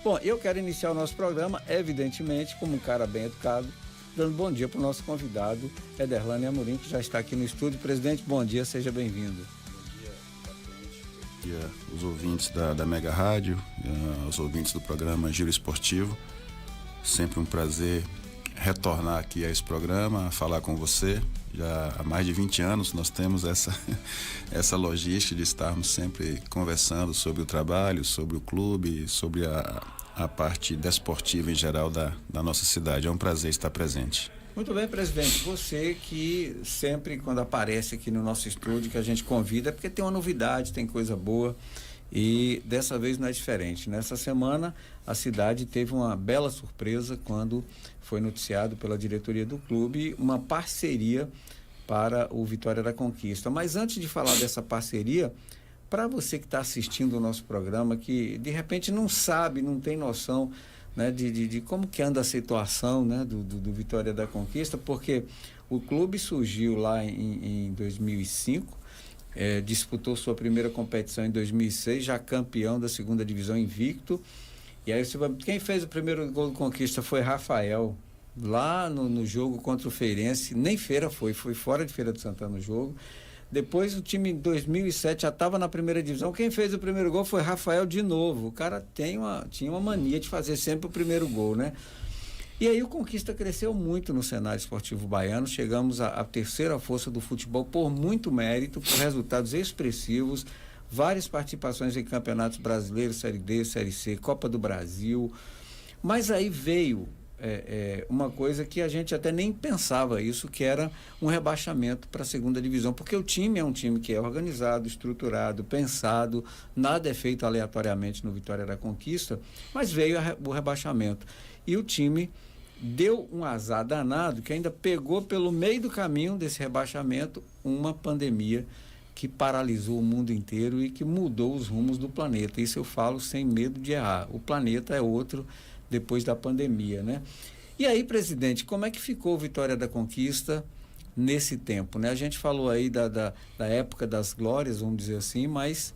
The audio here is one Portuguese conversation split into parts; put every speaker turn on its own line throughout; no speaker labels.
Bom, eu quero iniciar o nosso programa, evidentemente, como um cara bem educado, dando bom dia para o nosso convidado, Ederlane Amorim, que já está aqui no estúdio. Presidente, bom dia, seja bem-vindo.
Bom dia, Bom dia os ouvintes da Mega Rádio, os ouvintes do programa Giro Esportivo. Sempre um prazer retornar aqui a esse programa, falar com você. Já há mais de 20 anos nós temos essa logística de estarmos sempre conversando sobre o trabalho, sobre o clube, sobre a parte desportiva em geral da nossa cidade. É um prazer estar presente.
Muito bem, presidente. Você que sempre, quando aparece aqui no nosso estúdio, que a gente convida, é porque tem uma novidade, tem coisa boa. E dessa vez não é diferente. Nessa semana, a cidade teve uma bela surpresa quando foi noticiado pela diretoria do clube uma parceria para o Vitória da Conquista. Mas antes de falar dessa parceria, para você que está assistindo o nosso programa, que de repente não sabe, não tem noção, né, de como que anda a situação, né, do Vitória da Conquista, porque o clube surgiu lá em 2005, disputou sua primeira competição em 2006, já campeão da segunda divisão invicto. E aí quem fez o primeiro gol do Conquista foi Rafael, lá no jogo contra o Feirense. Nem Feira foi fora de Feira de Santana no jogo. Depois o time em 2007 já estava na primeira divisão. Quem fez o primeiro gol foi Rafael de novo. O cara tinha uma mania de fazer sempre o primeiro gol, né? E aí o Conquista cresceu muito no cenário esportivo baiano. Chegamos à terceira força do futebol por muito mérito, por resultados expressivos, várias participações em campeonatos brasileiros, Série D, Série C, Copa do Brasil. Mas aí veio uma coisa que a gente até nem pensava isso, que era um rebaixamento para a segunda divisão, porque o time é um time que é organizado, estruturado, pensado, nada é feito aleatoriamente no Vitória da Conquista, mas veio o rebaixamento. E o time deu um azar danado, que ainda pegou pelo meio do caminho desse rebaixamento uma pandemia que paralisou o mundo inteiro e que mudou os rumos do planeta. Isso eu falo sem medo de errar. O planeta é outro depois da pandemia, né? E aí, presidente, como é que ficou o Vitória da Conquista nesse tempo, né? A gente falou aí da época das glórias, vamos dizer assim, mas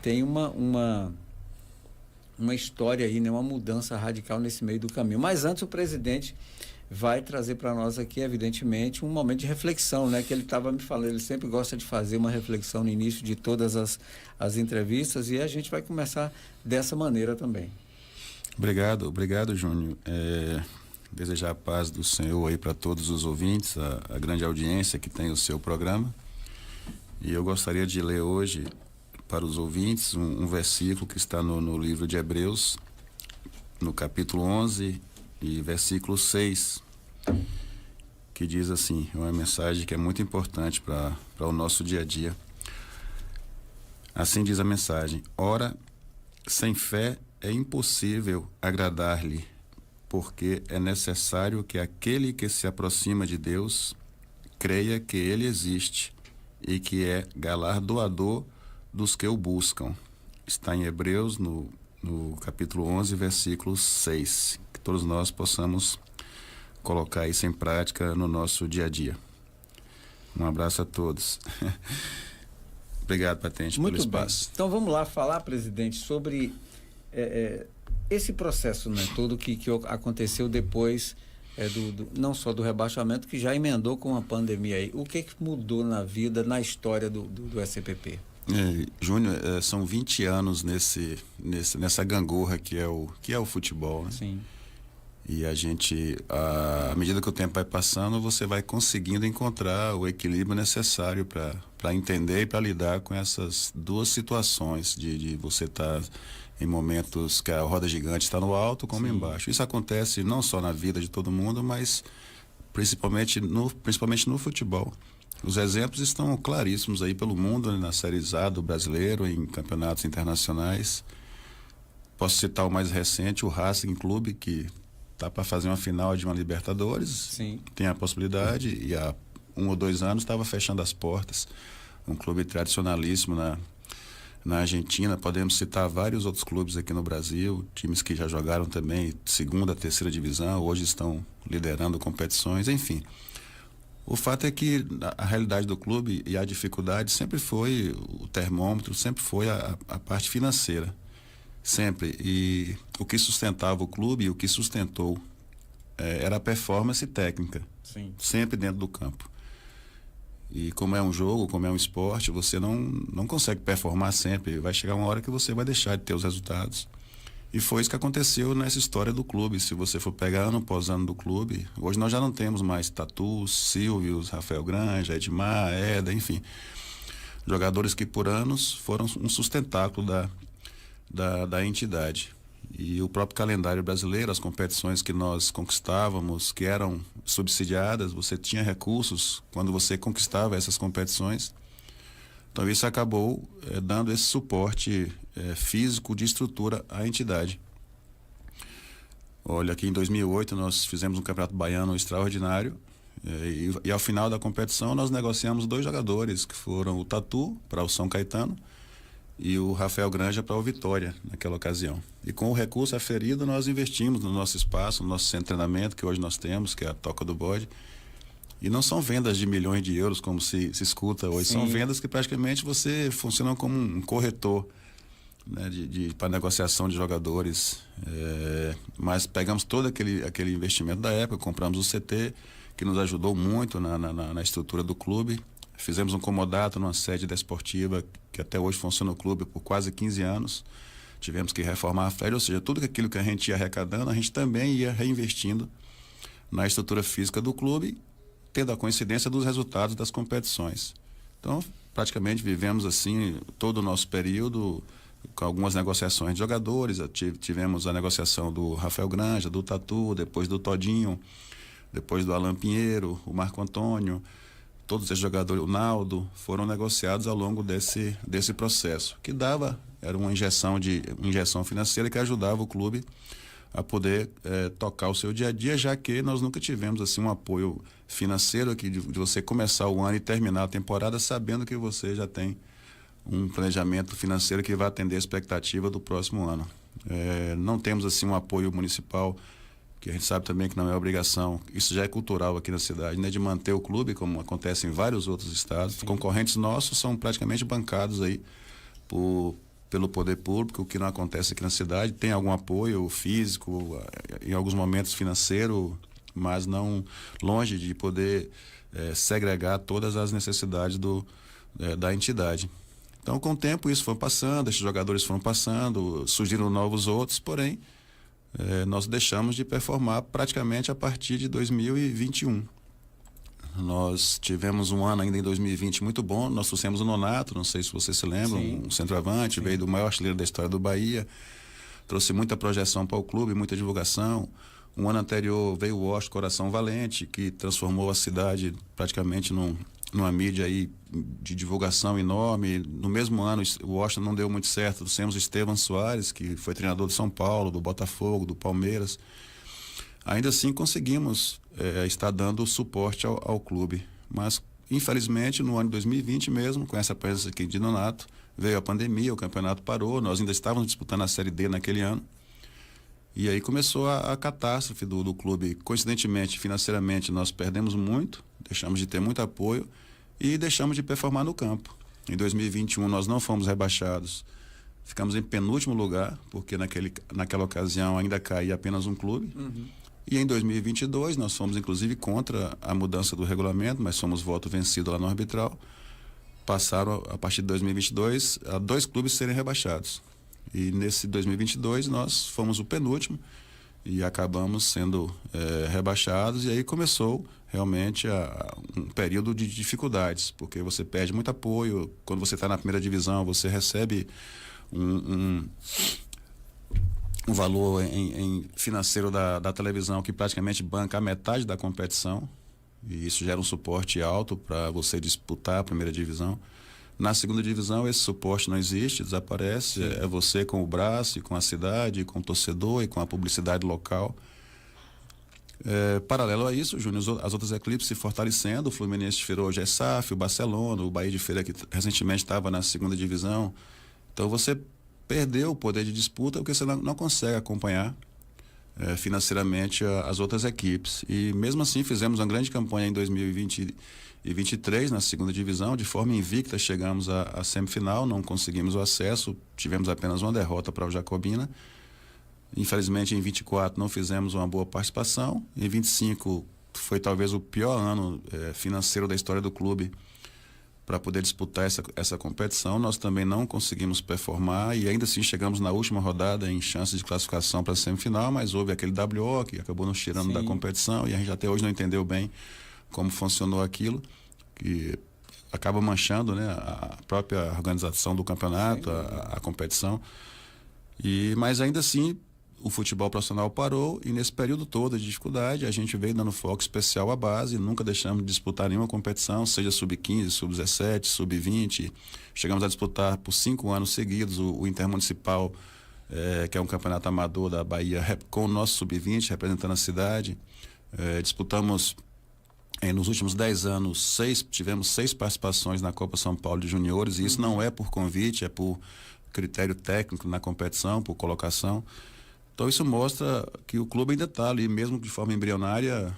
tem uma história aí, né? Uma mudança radical nesse meio do caminho. Mas antes o presidente vai trazer para nós aqui, evidentemente, um momento de reflexão, né? Que ele estava me falando, ele sempre gosta de fazer uma reflexão no início de todas as entrevistas, e a gente vai começar dessa maneira também.
Obrigado, Júnior. Desejar a paz do Senhor aí para todos os ouvintes, a grande audiência que tem o seu programa. E eu gostaria de ler hoje para os ouvintes um versículo que está no livro de Hebreus, no capítulo 11 e versículo 6, que diz assim, é uma mensagem que é muito importante para o nosso dia a dia. Assim diz a mensagem: ora, sem fé é impossível agradar-lhe, porque é necessário que aquele que se aproxima de Deus creia que ele existe e que é galardoador dos que o buscam. Está em Hebreus, no capítulo 11, versículo 6. Que todos nós possamos colocar isso em prática no nosso dia a dia. Um abraço a todos. Obrigado, Patente, pelo espaço.
Bem. Então vamos lá falar, presidente, sobre esse processo, né, todo que aconteceu depois não só do rebaixamento, que já emendou com a pandemia aí. O que mudou na vida, na história do SCPP?
Júnior, são 20 anos nessa gangorra que é o futebol, né?
Sim.
E a gente, à medida que o tempo vai passando, você vai conseguindo encontrar o equilíbrio necessário para entender e para lidar com essas duas situações de você estar em momentos que a roda gigante está no alto como embaixo. Isso acontece não só na vida de todo mundo, mas principalmente no futebol. Os exemplos estão claríssimos aí pelo mundo, né, na Série A do brasileiro, em campeonatos internacionais. Posso citar o mais recente, o Racing Clube, que está para fazer uma final de uma Libertadores.
Sim.
Tem a possibilidade, e há 1 ou 2 anos estava fechando as portas. Um clube tradicionalíssimo na Argentina. Podemos citar vários outros clubes aqui no Brasil, times que já jogaram também segunda, terceira divisão, hoje estão liderando competições, enfim. O fato é que a realidade do clube e a dificuldade sempre foi o termômetro, sempre foi a parte financeira. Sempre. E o que sustentava o clube, o que sustentou, era a performance técnica.
Sim.
Sempre dentro do campo. E como é um jogo, como é um esporte, você não consegue performar sempre. Vai chegar uma hora que você vai deixar de ter os resultados. E foi isso que aconteceu nessa história do clube. Se você for pegar ano após ano do clube, hoje nós já não temos mais Tatu, Silvios, Rafael Granja, Edmar, Éder, enfim. Jogadores que por anos foram um sustentáculo da entidade. E o próprio calendário brasileiro, as competições que nós conquistávamos, que eram subsidiadas, você tinha recursos quando você conquistava essas competições. Então isso acabou dando esse suporte físico de estrutura à entidade. Olha, aqui em 2008 nós fizemos um campeonato baiano extraordinário e ao final da competição nós negociamos 2 jogadores, que foram o Tatu para o São Caetano e o Rafael Granja para o Vitória naquela ocasião. E com o recurso aferido nós investimos no nosso espaço, no nosso centro de treinamento que hoje nós temos, que é a Toca do Bode. E não são vendas de milhões de euros como se escuta hoje. Sim. São vendas que praticamente você funciona como um corretor, né, para negociação de jogadores. Mas pegamos todo aquele investimento da época, compramos o CT, que nos ajudou muito na estrutura do clube. Fizemos um comodato numa sede desportiva que até hoje funciona no clube por quase 15 anos. Tivemos que reformar a sede, ou seja, tudo aquilo que a gente ia arrecadando, a gente também ia reinvestindo na estrutura física do clube, tendo a coincidência dos resultados das competições. Então, praticamente vivemos assim todo o nosso período, com algumas negociações de jogadores. Tivemos a negociação do Rafael Granja, do Tatu, depois do Todinho, depois do Alan Pinheiro, o Marco Antônio. Todos esses jogadores, o Naldo, foram negociados ao longo desse processo, que era uma injeção financeira que ajudava o clube a poder tocar o seu dia a dia, já que nós nunca tivemos assim um apoio financeiro aqui de você começar o ano e terminar a temporada sabendo que você já tem um planejamento financeiro que vai atender a expectativa do próximo ano. Não temos assim um apoio municipal, que a gente sabe também que não é obrigação, isso já é cultural aqui na cidade, né, de manter o clube, como acontece em vários outros estados. Sim. Concorrentes nossos são praticamente bancados aí pelo poder público, o que não acontece aqui na cidade. Tem algum apoio físico, em alguns momentos financeiro, mas não longe de poder segregar todas as necessidades da entidade. Então, com o tempo, isso foi passando, esses jogadores foram passando, surgiram novos outros, porém, nós deixamos de performar praticamente a partir de 2021. Nós tivemos um ano ainda em 2020 muito bom. Nós trouxemos o Nonato, não sei se você se lembra, sim, um centroavante, sim, veio do maior artilheiro da história do Bahia, trouxe muita projeção para o clube, muita divulgação. Um ano anterior veio o Washington Coração Valente, que transformou a cidade praticamente numa mídia aí de divulgação enorme. No mesmo ano o Washington não deu muito certo, trouxemos o Estevan Soares, que foi treinador do São Paulo, do Botafogo, do Palmeiras. Ainda assim conseguimos estar dando suporte ao clube, mas infelizmente no ano de 2020 mesmo, com essa presença aqui de Nonato, veio a pandemia, o campeonato parou, nós ainda estávamos disputando a Série D naquele ano, e aí começou a catástrofe do clube. Coincidentemente, financeiramente, nós perdemos muito, deixamos de ter muito apoio e deixamos de performar no campo. Em 2021 nós não fomos rebaixados, ficamos em penúltimo lugar, porque naquela ocasião ainda caía apenas um clube. Uhum. E em 2022 nós fomos inclusive contra a mudança do regulamento, mas fomos voto vencido lá no arbitral. Passaram a partir de 2022 a 2 clubes serem rebaixados. E nesse 2022 nós fomos o penúltimo e acabamos sendo rebaixados, e aí começou realmente um período de dificuldades, porque você perde muito apoio. Quando você está na primeira divisão, você recebe um valor em financeiro da televisão que praticamente banca a metade da competição, e isso gera um suporte alto para você disputar a primeira divisão. Na segunda divisão esse suporte não existe, desaparece. Sim. É você com o braço, e com a cidade, e com o torcedor, e com a publicidade local. Paralelo a isso, Júnior, as outras equipes se fortalecendo. O Fluminense de Feira hoje é SAF, o Barcelona, o Bahia de Feira, que recentemente estava na segunda divisão. Então você perdeu o poder de disputa porque você não consegue acompanhar financeiramente as outras equipes. E mesmo assim fizemos uma grande campanha em 2021 e 23 na segunda divisão, de forma invicta chegamos à semifinal, não conseguimos o acesso, tivemos apenas uma derrota para o Jacobina. Infelizmente em 24 não fizemos uma boa participação, em 25 foi talvez o pior ano financeiro da história do clube para poder disputar essa competição. Nós também não conseguimos performar e ainda assim chegamos na última rodada em chances de classificação para a semifinal, mas houve aquele WO que acabou nos tirando da competição e a gente até hoje não entendeu bem como funcionou aquilo, que acaba manchando, né, a própria organização do campeonato, a competição. Mas ainda assim o futebol profissional parou e nesse período todo de dificuldade a gente veio dando foco especial à base, nunca deixamos de disputar nenhuma competição, seja sub-15, sub-17, sub-20. Chegamos a disputar por 5 anos seguidos o Intermunicipal, que é um campeonato amador da Bahia, com o nosso sub-20 representando a cidade. Disputamos nos últimos 10 anos tivemos 6 participações na Copa São Paulo de Juniores, e isso não é por convite, é por critério técnico na competição, por colocação. Então isso mostra que o clube ainda está ali, mesmo de forma embrionária,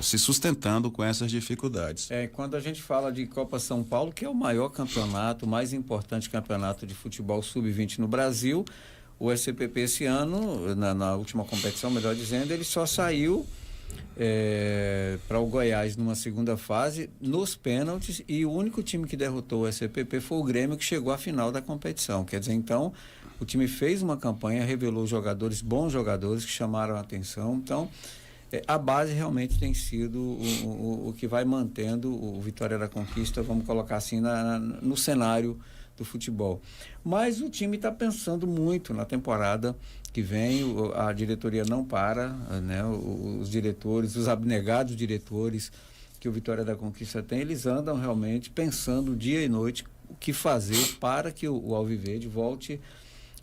se sustentando com essas dificuldades.
Quando a gente fala de Copa São Paulo, que é o maior campeonato, o mais importante campeonato de futebol sub-20 no Brasil, o SCPP esse ano, na última competição, melhor dizendo, ele só saiu para o Goiás numa segunda fase, nos pênaltis, e o único time que derrotou o SCPP foi o Grêmio, que chegou à final da competição. Quer dizer, então, o time fez uma campanha, revelou jogadores, bons jogadores, que chamaram a atenção. Então, a base realmente tem sido o que vai mantendo o Vitória da Conquista, vamos colocar assim, no cenário do futebol. Mas o time está pensando muito na temporada que vem, a diretoria não para, né? Os diretores, os abnegados diretores que o Vitória da Conquista tem, eles andam realmente pensando dia e noite o que fazer para que o Alviverde volte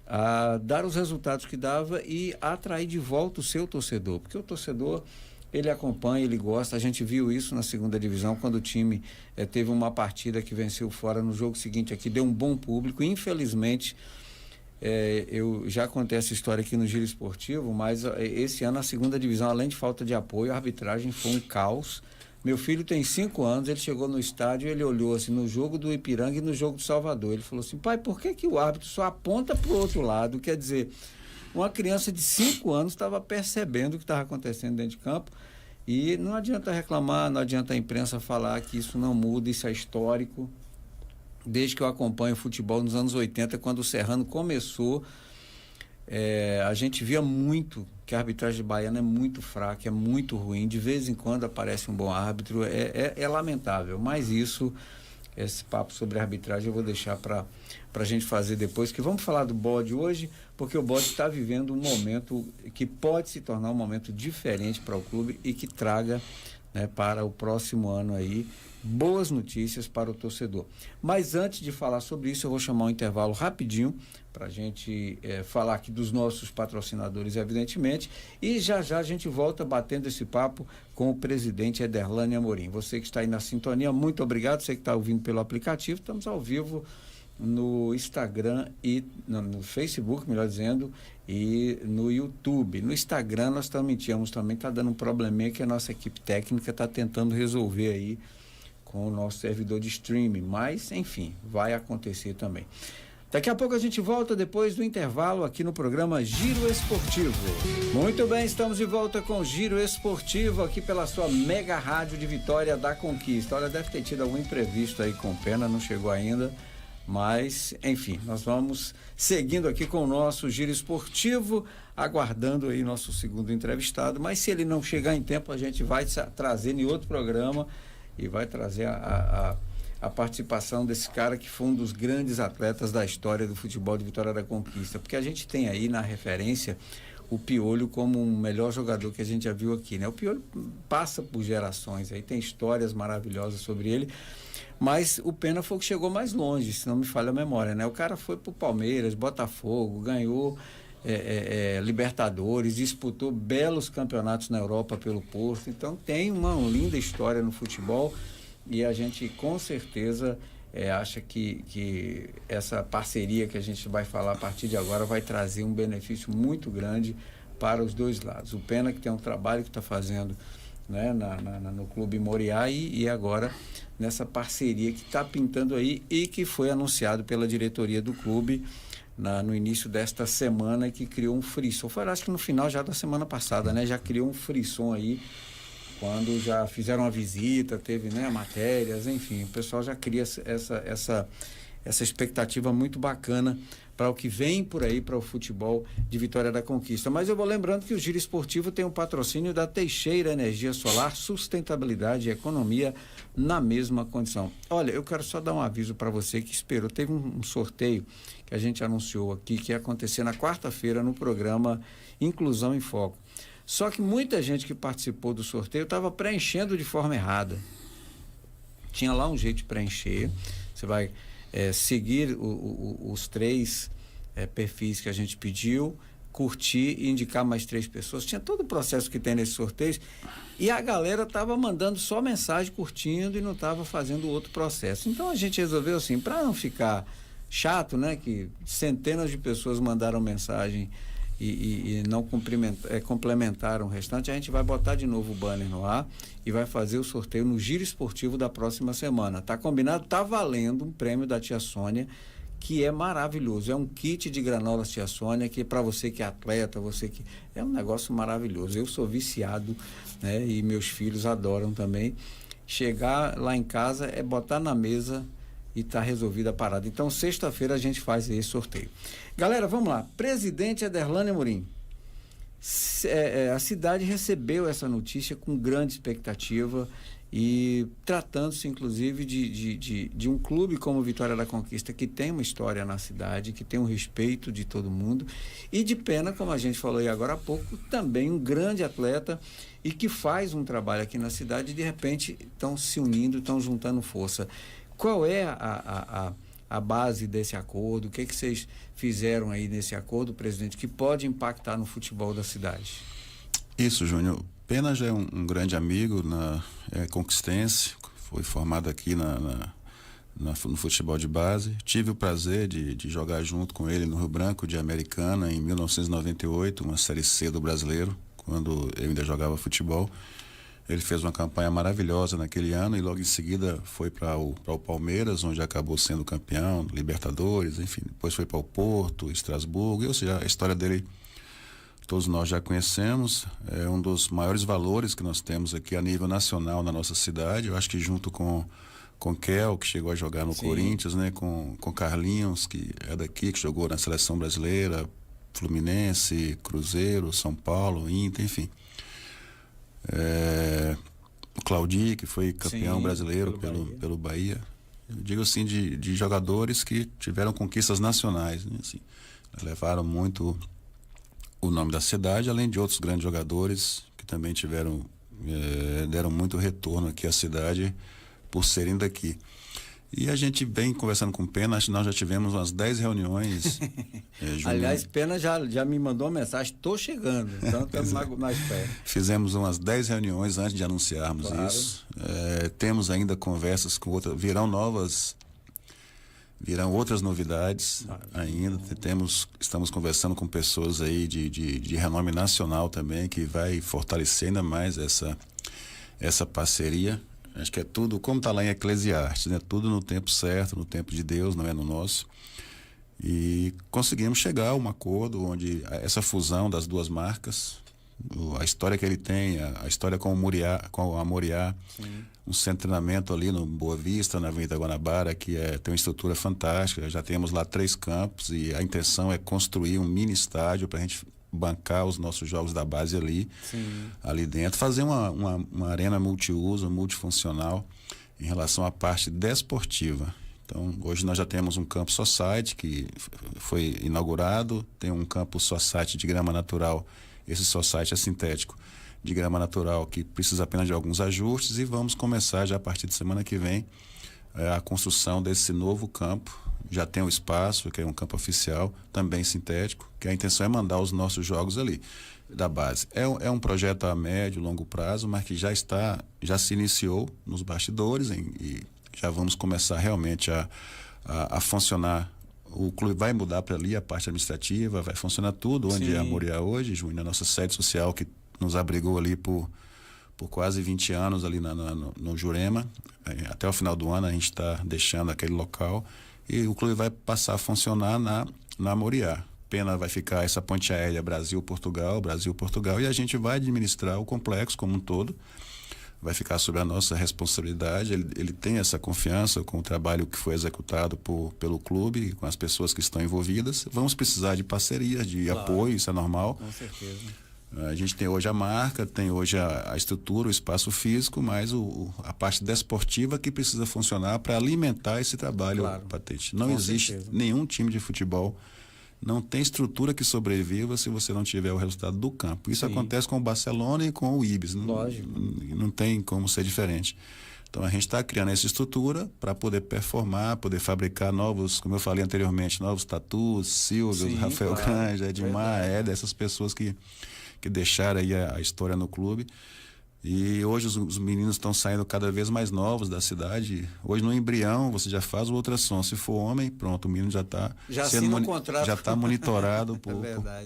a dar os resultados que dava e atrair de volta o seu torcedor, porque o torcedor, ele acompanha, ele gosta. A gente viu isso na segunda divisão, quando o time teve uma partida que venceu fora, no jogo seguinte aqui deu um bom público. Infelizmente, eu já contei essa história aqui no Giro Esportivo, mas esse ano a segunda divisão, além de falta de apoio, a arbitragem foi um caos. Meu filho tem 5 anos, ele chegou no estádio, ele olhou assim no jogo do Ipiranga e no jogo do Salvador. Ele falou assim: pai, por que o árbitro só aponta para o outro lado? Quer dizer, uma criança de 5 anos estava percebendo o que estava acontecendo dentro de campo. E não adianta reclamar, não adianta a imprensa falar que isso não muda, isso é histórico. Desde que eu acompanho o futebol nos anos 80, quando o Serrano começou, a gente via muito que a arbitragem baiana é muito fraca, é muito ruim. De vez em quando aparece um bom árbitro, é lamentável. Mas esse papo sobre arbitragem eu vou deixar para a gente fazer depois, que vamos falar do Bode hoje, porque o Bode está vivendo um momento que pode se tornar um momento diferente para o clube e que traga, né, para o próximo ano aí boas notícias para o torcedor. Mas antes de falar sobre isso, eu vou chamar um intervalo rapidinho para a gente falar aqui dos nossos patrocinadores, evidentemente, e já a gente volta batendo esse papo com o presidente Ederlane Amorim. Você que está aí na sintonia, muito obrigado. Você que está ouvindo pelo aplicativo, estamos ao vivo no Instagram e no Facebook, melhor dizendo, e no YouTube. No Instagram nós também está dando um probleminha que a nossa equipe técnica está tentando resolver aí com o nosso servidor de streaming, mas enfim, vai acontecer também. Daqui a pouco a gente volta depois do intervalo aqui no programa Giro Esportivo. Muito bem, estamos de volta com o Giro Esportivo aqui pela sua mega rádio de Vitória da Conquista. Olha, deve ter tido algum imprevisto aí com o Pena, não chegou ainda, mas enfim, nós vamos seguindo aqui com o nosso Giro Esportivo, aguardando aí nosso segundo entrevistado, mas se ele não chegar em tempo, a gente vai trazer em outro programa e vai trazer a participação desse cara que foi um dos grandes atletas da história do futebol de Vitória da Conquista, porque a gente tem aí na referência o Piolho como o melhor jogador que a gente já viu aqui, né? O Piolho passa por gerações, aí tem histórias maravilhosas sobre ele, mas o Pena foi o que chegou mais longe, se não me falha a memória, né? O cara foi pro Palmeiras, Botafogo, ganhou Libertadores, disputou belos campeonatos na Europa pelo Porto, então tem uma linda história no futebol e a gente com certeza acha que essa parceria que a gente vai falar a partir de agora vai trazer um benefício muito grande para os dois lados. O Pena, que tem um trabalho que está fazendo né, no Clube Moriá e agora nessa parceria que está pintando aí e que foi anunciado pela diretoria do clube no início desta semana, que criou um frisson. Foi, acho que no final já da semana passada, né? Já criou um frisson aí, quando já fizeram uma visita, teve, né, matérias, enfim, o pessoal já cria essa expectativa muito bacana para o que vem por aí para o futebol de Vitória da Conquista. Mas eu vou lembrando que o Giro Esportivo tem o patrocínio da Teixeira Energia Solar, sustentabilidade e economia na mesma condição. Olha, eu quero só dar um aviso para você que esperou. Teve um sorteio que a gente anunciou aqui, que ia acontecer na quarta-feira no programa Inclusão em Foco. Só que muita gente que participou do sorteio estava preenchendo de forma errada. Tinha lá um jeito de preencher. Você vai seguir os 3 perfis que a gente pediu, curtir e indicar mais 3 pessoas. Tinha todo o processo que tem nesse sorteio e a galera estava mandando só mensagem curtindo e não estava fazendo outro processo. Então a gente resolveu assim, para não ficar chato, né, que centenas de pessoas mandaram mensagem e não complementaram o restante, a gente vai botar de novo o banner no ar e vai fazer o sorteio no Giro Esportivo da próxima semana. Tá combinado? Tá valendo um prêmio da Tia Sônia, que é maravilhoso. É um kit de granolas Tia Sônia, que para você que é atleta, você que... É um negócio maravilhoso. Eu sou viciado, né? E meus filhos adoram também. Chegar lá em casa é botar na mesa e tá resolvida a parada. Então, sexta-feira a gente faz esse sorteio. Galera, vamos lá. Presidente Aderlane Amorim. A cidade recebeu essa notícia com grande expectativa e tratando-se, inclusive, de um clube como Vitória da Conquista, que tem uma história na cidade, que tem um respeito de todo mundo e de pena, como a gente falou aí agora há pouco, também um grande atleta e que faz um trabalho aqui na cidade e, de repente, estão se unindo, estão juntando força. Qual é a base desse acordo? O que vocês fizeram aí nesse acordo, presidente, que pode impactar no futebol da cidade?
Isso, Júnior. Pena já é um grande amigo, conquistense, foi formado aqui no futebol de base. Tive o prazer de jogar junto com ele no Rio Branco de Americana em 1998, uma Série C do Brasileiro, quando eu ainda jogava futebol. Ele fez uma campanha maravilhosa naquele ano e logo em seguida foi para o Palmeiras, onde acabou sendo campeão, Libertadores, enfim. Depois foi para o Porto, Estrasburgo, ou seja, a história dele todos nós já conhecemos. É um dos maiores valores que nós temos aqui a nível nacional na nossa cidade. Eu acho que junto com Kel, que chegou a jogar no Corinthians, né? Com Carlinhos, que é daqui, que jogou na Seleção Brasileira, Fluminense, Cruzeiro, São Paulo, Inter, enfim. O Claudio, que foi campeão brasileiro pelo Bahia. Eu digo assim, de jogadores que tiveram conquistas nacionais, né? Assim, levaram muito o nome da cidade, além de outros grandes jogadores que também deram muito retorno aqui à cidade por serem daqui. E a gente vem conversando com o Pena, acho que nós já tivemos umas 10 reuniões.
Aliás, Pena já me mandou uma mensagem, estou chegando, então estamos mais perto.
Fizemos umas 10 reuniões antes de anunciarmos isso. Temos ainda conversas com outras, virão outras novidades ainda. Estamos conversando com pessoas aí de renome nacional também, que vai fortalecer ainda mais essa parceria. Acho que é tudo, como está lá em Eclesiastes, né? Tudo no tempo certo, no tempo de Deus, não é no nosso. E conseguimos chegar a um acordo onde essa fusão das duas marcas, a história que ele tem, a história com a Moriá, um centro de treinamento ali no Boa Vista, na Avenida Guanabara, que tem uma estrutura fantástica. Já temos lá 3 campos e a intenção é construir um mini estádio para a gente bancar os nossos jogos da base ali dentro, fazer uma arena multiuso, multifuncional em relação à parte desportiva. Então, hoje nós já temos um campo society que foi inaugurado, tem um campo society de grama natural, esse society é sintético, de grama natural, que precisa apenas de alguns ajustes, e vamos começar já a partir de semana que vem a construção desse novo campo. Já tem o espaço, que é um campo oficial, também sintético, que a intenção é mandar os nossos jogos ali, da base. É um projeto a médio, longo prazo, mas que já se iniciou nos bastidores e já vamos começar realmente a funcionar. O clube vai mudar para ali, a parte administrativa, vai funcionar tudo, onde é a Moriá hoje, Júnior, a nossa sede social que nos abrigou ali por por quase 20 anos ali no Jurema. Até o final do ano a gente está deixando aquele local e o clube vai passar a funcionar na Moriá. Pena vai ficar essa ponte aérea Brasil-Portugal, Brasil-Portugal, e a gente vai administrar o complexo como um todo. Vai ficar sob a nossa responsabilidade. Ele tem essa confiança com o trabalho que foi executado pelo clube, com as pessoas que estão envolvidas. Vamos precisar de parcerias, de apoio, isso é normal.
Com certeza.
A gente tem hoje a marca, tem hoje a estrutura, o espaço físico, mas a parte desportiva que precisa funcionar para alimentar esse trabalho, Patete. Não existe nenhum time de futebol, não tem estrutura que sobreviva se você não tiver o resultado do campo. Isso acontece com o Barcelona e com o Ibis.
Lógico.
Não tem como ser diferente. Então a gente está criando essa estrutura para poder performar, poder fabricar novos, como eu falei anteriormente, novos tatus, Silvio, Rafael Granja, Edmar, Éder, essas pessoas que deixaram aí a história no clube. E hoje os meninos estão saindo cada vez mais novos da cidade. Hoje no embrião você já faz o ultrassom. Se for homem, pronto, o menino já está monitorado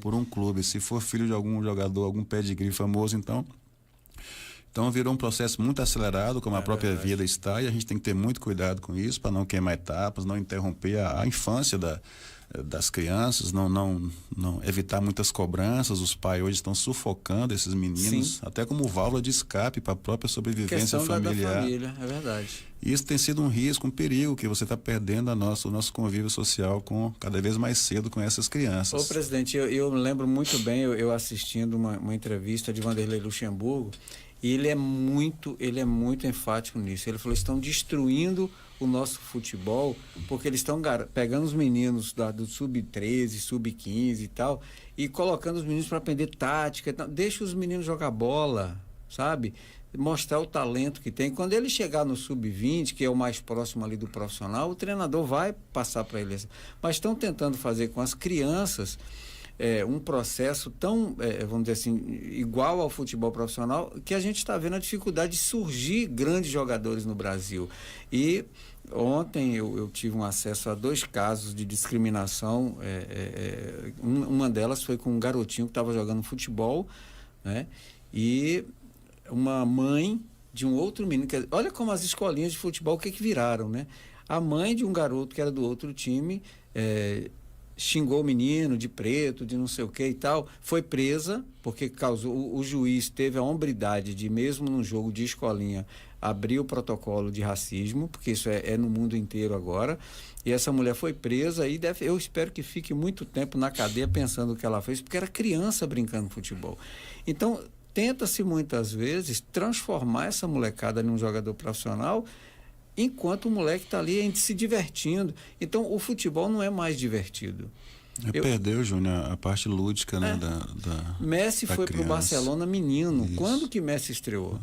por um clube. Se for filho de algum jogador, algum pedigree famoso, então virou um processo muito acelerado, como a própria vida está, e a gente tem que ter muito cuidado com isso para não queimar etapas, não interromper a infância das crianças, não evitar muitas cobranças. Os pais hoje estão sufocando esses meninos, até como válvula de escape para a própria sobrevivência familiar.
Da família, é verdade.
E isso tem sido um risco, um perigo, que você está perdendo o nosso convívio social cada vez mais cedo com essas crianças.
Ô, presidente, eu lembro muito bem, eu assistindo uma entrevista de Vanderlei Luxemburgo, e ele é muito enfático nisso. Ele falou: estão destruindo o nosso futebol, porque eles estão pegando os meninos do sub-13, sub-15 e tal, e colocando os meninos para aprender tática. Deixa os meninos jogar bola, sabe? Mostrar o talento que tem. Quando ele chegar no sub-20, que é o mais próximo ali do profissional, o treinador vai passar para ele. Mas estão tentando fazer com as crianças um processo tão, vamos dizer assim, igual ao futebol profissional, que a gente está vendo a dificuldade de surgir grandes jogadores no Brasil. E ontem eu tive um acesso a 2 casos de discriminação. Uma delas foi com um garotinho que estava jogando futebol, né? E uma mãe de um outro menino. Olha como as escolinhas de futebol, o que viraram, né? A mãe de um garoto que era do outro time xingou o menino de preto, de não sei o que e tal, foi presa, porque o juiz teve a hombridade de, mesmo num jogo de escolinha, abrir o protocolo de racismo, porque isso é no mundo inteiro agora, e essa mulher foi presa e eu espero que fique muito tempo na cadeia pensando o que ela fez, porque era criança brincando futebol. Então, tenta-se muitas vezes transformar essa molecada num jogador profissional, enquanto o moleque está ali se divertindo. Então, o futebol não é mais divertido.
Perdeu, Júnior, a parte lúdica, né?
Messi foi para o Barcelona menino.
Isso.
Quando que Messi estreou?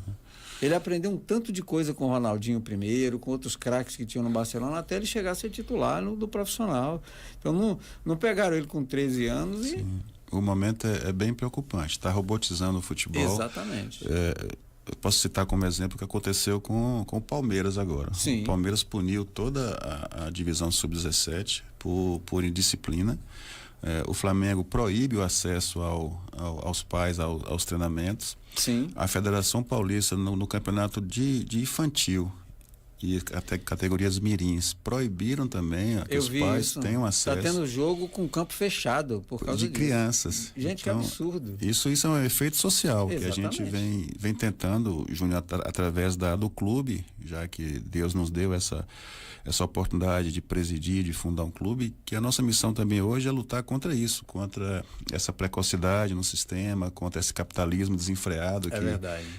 Ele aprendeu um tanto de coisa com o Ronaldinho primeiro, com outros craques que tinham no Barcelona, até ele chegar a ser titular do profissional. Então, não pegaram ele com 13 anos e...
O momento é bem preocupante. Está robotizando o futebol.
Exatamente.
Eu posso citar como exemplo o que aconteceu com o Palmeiras agora.
Sim.
O Palmeiras puniu toda a divisão sub-17 por indisciplina. O Flamengo proíbe o acesso aos pais aos treinamentos.
Sim.
A Federação Paulista no campeonato de infantil e até categorias mirins proibiram também que os pais tenham acesso.
Está tendo jogo com campo fechado por causa
de
disso.
Crianças.
Gente,
então,
que absurdo.
Isso é um efeito social.
Exatamente.
Que a gente vem tentando, Júnior, através do clube, já que Deus nos deu essa oportunidade de presidir, de fundar um clube, que a nossa missão também hoje é lutar contra isso, contra essa precocidade no sistema, contra esse capitalismo desenfreado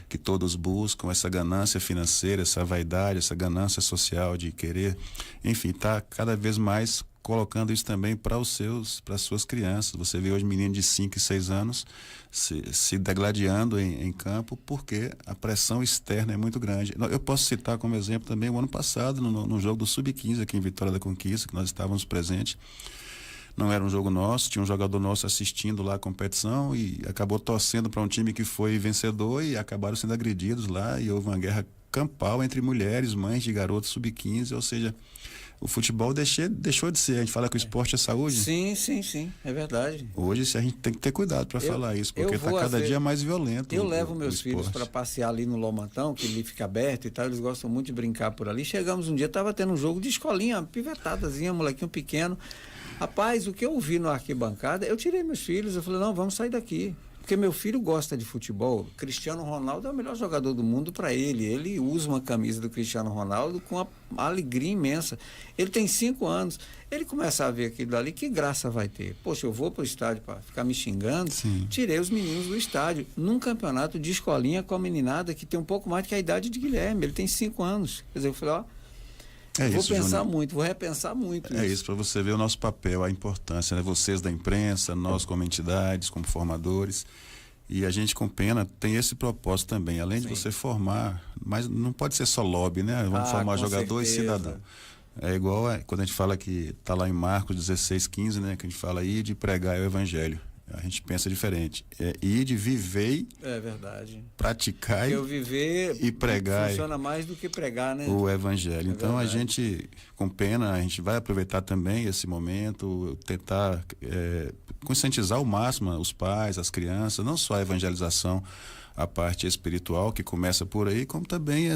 que todos buscam, essa ganância financeira, essa vaidade, essa ganância social de querer, enfim, tá cada vez mais colocando isso também para as suas crianças. Você vê hoje menino de 5 e 6 anos se degladiando em campo porque a pressão externa é muito grande. Eu posso citar como exemplo também o ano passado, no jogo do Sub-15 aqui em Vitória da Conquista, que nós estávamos presentes. Não era um jogo nosso, tinha um jogador nosso assistindo lá a competição e acabou torcendo para um time que foi vencedor e acabaram sendo agredidos lá e houve uma guerra campal entre mulheres, mães de garotos Sub-15, ou seja, o futebol deixou de ser. A gente fala que o esporte é saúde.
Sim, sim, sim, é verdade.
Hoje a gente tem que ter cuidado para falar isso, porque está cada dia mais violento.
Eu levo meus filhos para passear ali no Lomantão, que ele fica aberto e tal, eles gostam muito de brincar por ali. Chegamos um dia, estava tendo um jogo de escolinha, pivetadazinha, molequinho pequeno. Rapaz, o que eu vi na arquibancada, eu tirei meus filhos, eu falei, não, vamos sair daqui. Porque meu filho gosta de futebol. Cristiano Ronaldo é o melhor jogador do mundo para ele. Ele usa uma camisa do Cristiano Ronaldo com uma alegria imensa. Ele tem 5 anos. Ele começa a ver aquilo dali, que graça vai ter? Poxa, eu vou para o estádio para ficar me xingando.
Sim.
Tirei os meninos do estádio. Num campeonato de escolinha com a meninada que tem um pouco mais do que a idade de Guilherme. Ele tem 5 anos. Quer dizer, eu falei, ó, vou pensar
Júnior.
muito, vou repensar muito.
É isso, para você ver o nosso papel, a importância, né? Vocês da imprensa, nós como entidades, como formadores. E a gente, com pena, tem esse propósito também, além de você formar, mas não pode ser só lobby, né? Vamos formar jogador e cidadão. É igual quando a gente fala que está lá em Marcos 16:15, né? Que a gente fala aí de pregar o evangelho. A gente pensa diferente. É ir de viver,
é verdade,
praticar e pregar.
Funciona mais do que pregar, né?
O evangelho. Então a gente, com pena, a gente vai aproveitar também esse momento, tentar conscientizar ao máximo os pais, as crianças, não só a evangelização, a parte espiritual que começa por aí, como também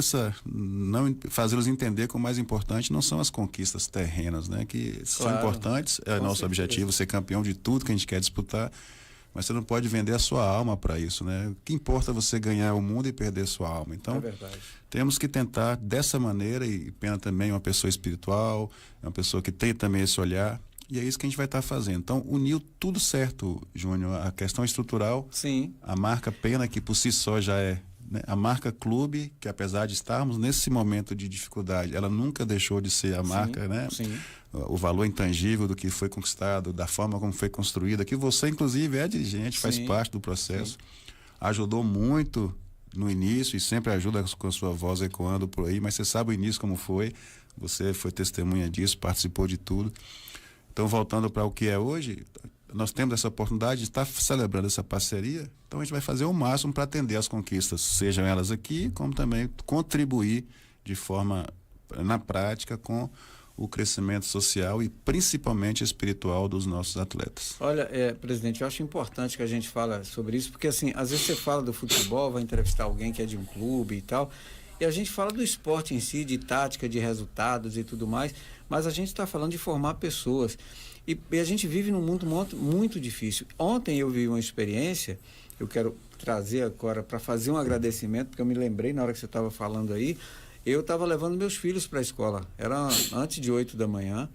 fazê-los entender que o mais importante não são as conquistas terrenas, né? Que são importantes, é nosso objetivo ser campeão de tudo que a gente quer disputar, mas você não pode vender a sua alma para isso, né? O que importa é você ganhar o mundo e perder a sua alma. Então, temos que tentar dessa maneira, e Pena também é uma pessoa espiritual, é uma pessoa que tem também esse olhar. E é isso que a gente vai estar fazendo. Então, uniu tudo certo, Júnior. A questão estrutural,
sim,
a marca Pena, que por si só já é, né? A marca Clube, que apesar de estarmos nesse momento de dificuldade, ela nunca deixou de ser a marca, né?
Sim.
O valor intangível do que foi conquistado, da forma como foi construída, que você, inclusive, é dirigente, faz parte do processo. Ajudou muito no início e sempre ajuda com a sua voz ecoando por aí, mas você sabe o início como foi. Você foi testemunha disso, participou de tudo. Então, voltando para o que é hoje, nós temos essa oportunidade de estar celebrando essa parceria, então a gente vai fazer o máximo para atender as conquistas, sejam elas aqui, como também contribuir de forma, na prática, com o crescimento social e principalmente espiritual dos nossos atletas.
Olha, presidente, eu acho importante que a gente fale sobre isso, porque assim, às vezes você fala do futebol, vai entrevistar alguém que é de um clube e tal, e a gente fala do esporte em si, de tática, de resultados e tudo mais, mas a gente está falando de formar pessoas. E a gente vive num mundo muito difícil. Ontem eu vi uma experiência, eu quero trazer agora para fazer um agradecimento, porque eu me lembrei na hora que você estava falando aí, eu estava levando meus filhos para a escola, era antes de 8 da manhã,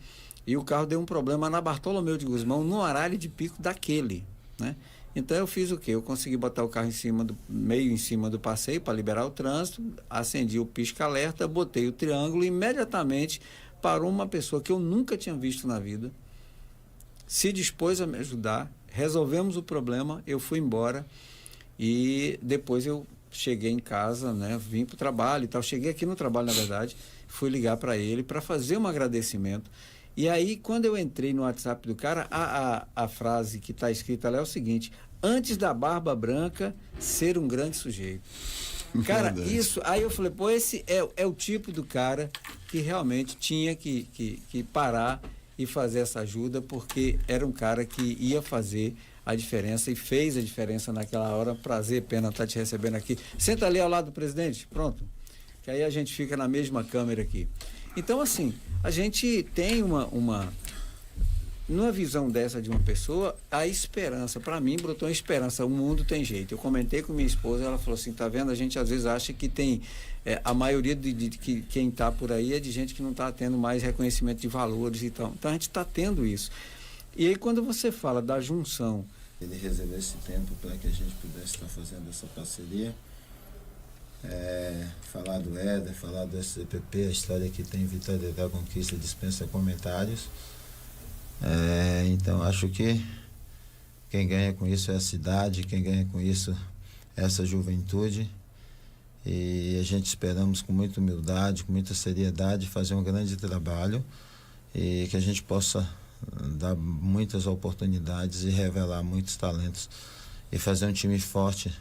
e o carro deu um problema na Bartolomeu de Gusmão, no horário de pico daquele, né? Então eu fiz o quê? Eu consegui botar o carro meio em cima do passeio para liberar o trânsito, acendi o pisca-alerta, botei o triângulo e imediatamente parou uma pessoa que eu nunca tinha visto na vida, se dispôs a me ajudar, resolvemos o problema, eu fui embora e depois eu cheguei em casa, né, vim para o trabalho e tal, cheguei aqui no trabalho, na verdade, fui ligar para ele para fazer um agradecimento. E aí, quando eu entrei no WhatsApp do cara, a frase que está escrita lá é o seguinte: antes da barba branca, ser um grande sujeito. Cara, isso, aí eu falei, pô, esse é o tipo do cara que realmente tinha que parar e fazer essa ajuda, porque era um cara que ia fazer a diferença e fez a diferença naquela hora. Prazer, Pena, estar te recebendo aqui. Senta ali ao lado do presidente, pronto. Que aí a gente fica na mesma câmera aqui. Então, assim, a gente tem numa visão dessa de uma pessoa, a esperança, para mim, brotou uma esperança, o mundo tem jeito. Eu comentei com minha esposa, ela falou assim, tá vendo, a gente às vezes acha que tem, a maioria de quem tá por aí é de gente que não tá tendo mais reconhecimento de valores e tal. Então a gente tá tendo isso. E aí quando você fala da junção...
Ele reservou esse tempo para que a gente pudesse estar fazendo essa parceria. Falar do Éder, falar do SCPP, a história que tem Vitória da Conquista dispensa comentários. Então acho que quem ganha com isso é a cidade, quem ganha com isso é essa juventude, e a gente esperamos com muita humildade, com muita seriedade fazer um grande trabalho e que a gente possa dar muitas oportunidades e revelar muitos talentos e fazer um time forte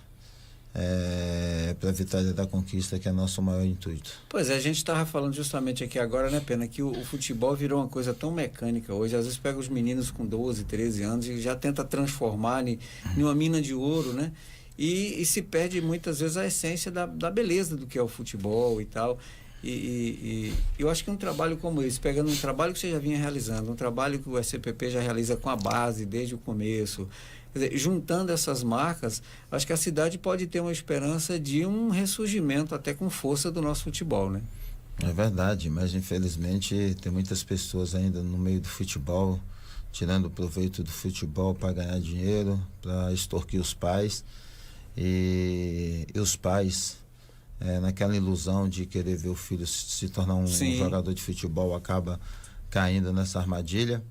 para a vitória da conquista, que é nosso maior intuito.
Pois é, a gente estava falando justamente aqui agora, né, Pena, que o futebol virou uma coisa tão mecânica hoje. Às vezes pega os meninos com 12, 13 anos e já tenta transformar em uma mina de ouro, né? E se perde muitas vezes a essência da beleza do que é o futebol e tal. E eu acho que um trabalho como esse, pegando um trabalho que você já vinha realizando, um trabalho que o SCPP já realiza com a base desde o começo, quer dizer, juntando essas marcas, acho que a cidade pode ter uma esperança de um ressurgimento até com força do nosso futebol, né?
É verdade, mas infelizmente tem muitas pessoas ainda no meio do futebol, tirando proveito do futebol para ganhar dinheiro, para extorquir os pais. E os pais, naquela ilusão de querer ver o filho se tornar um jogador de futebol, acaba caindo nessa armadilha.